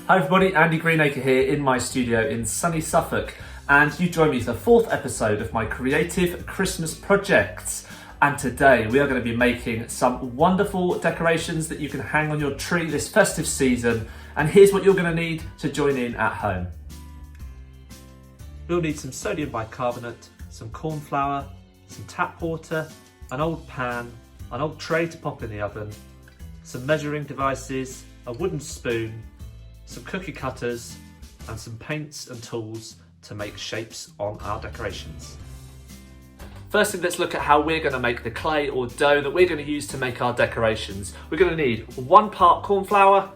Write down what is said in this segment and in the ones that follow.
Hi everybody, Andy Greenacre here in my studio in sunny Suffolk, and you join me for the fourth episode of my creative Christmas projects. And today we are going to be making some wonderful decorations that you can hang on your tree this festive season. And here's what you're going to need to join in at home. We'll need some sodium bicarbonate, some corn flour, some tap water, an old pan, an old tray to pop in the oven, some measuring devices, a wooden spoon, some cookie cutters, and some paints and tools to make shapes on our decorations. Firstly, let's look at how we're going to make the clay or dough that we're going to use to make our decorations. We're going to need 1 part corn flour,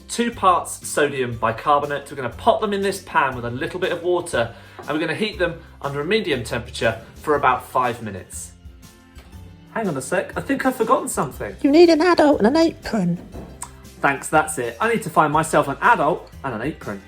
2 parts sodium bicarbonate. We're going to pop them in this pan with a little bit of water, and we're going to heat them under a medium temperature for about 5 minutes. Hang on a sec, I think I've forgotten something. You need an adult and an apron. Thanks, that's it. I need to find myself an adult and an apron.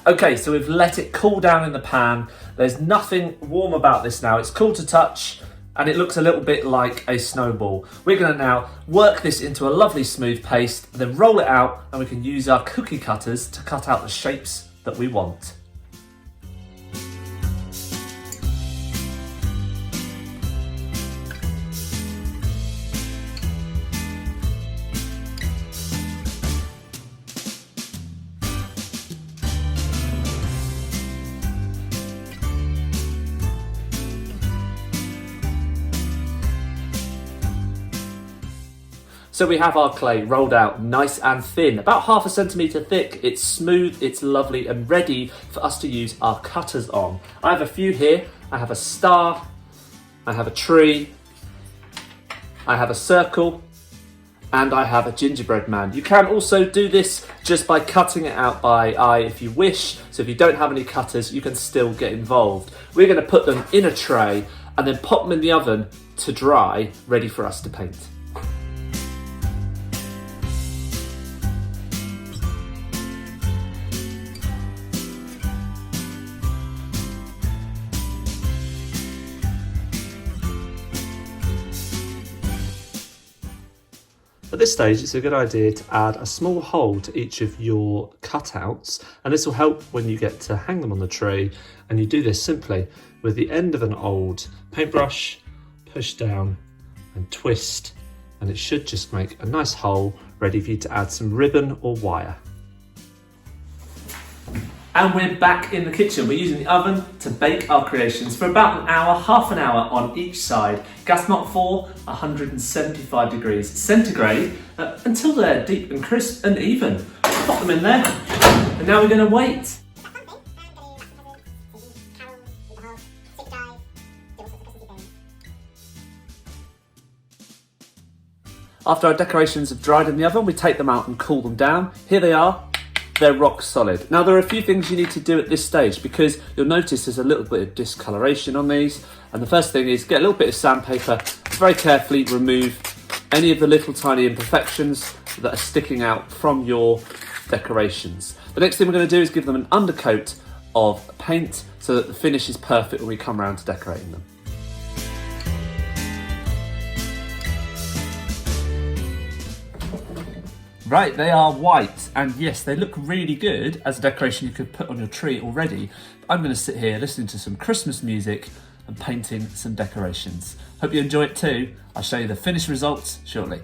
Okay, so we've let it cool down in the pan. There's nothing warm about this now. It's cool to touch and it looks a little bit like a snowball. We're going to now work this into a lovely smooth paste, then roll it out, and we can use our cookie cutters to cut out the shapes that we want. So we have our clay rolled out nice and thin, about 1/2 centimetre thick. It's smooth, it's lovely and ready for us to use our cutters on. I have a few here. I have a star, I have a tree, I have a circle, and I have a gingerbread man. You can also do this just by cutting it out by eye if you wish. So if you don't have any cutters, you can still get involved. We're going to put them in a tray and then pop them in the oven to dry, ready for us to paint. At this stage, it's a good idea to add a small hole to each of your cutouts, and this will help when you get to hang them on the tree. And you do this simply with the end of an old paintbrush, push down and twist, and it should just make a nice hole ready for you to add some ribbon or wire. And we're back in the kitchen. We're using the oven to bake our creations for about an hour, 1/2 hour on each side. Gas mark 4, 175 degrees centigrade, until they're deep and crisp and even. Pop them in there, and now we're going to wait. After our decorations have dried in the oven, we take them out and cool them down. Here they are. They're rock solid. Now there are a few things you need to do at this stage, because you'll notice there's a little bit of discoloration on these. And the first thing is get a little bit of sandpaper, very carefully remove any of the little tiny imperfections that are sticking out from your decorations. The next thing we're going to do is give them an undercoat of paint so that the finish is perfect when we come around to decorating them. Right, they are white, and yes, they look really good as a decoration you could put on your tree already. I'm going to sit here listening to some Christmas music and painting some decorations. Hope you enjoy it too. I'll show you the finished results shortly.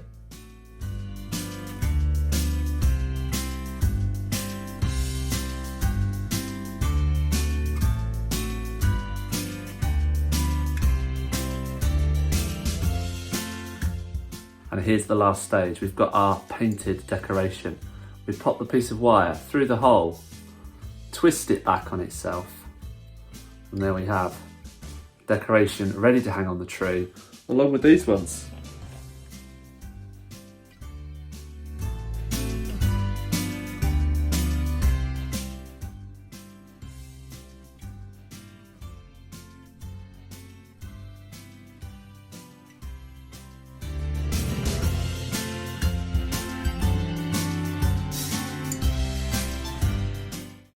And here's the last stage. We've got our painted decoration. We pop the piece of wire through the hole, twist it back on itself, and there we have decoration ready to hang on the tree, along with these ones.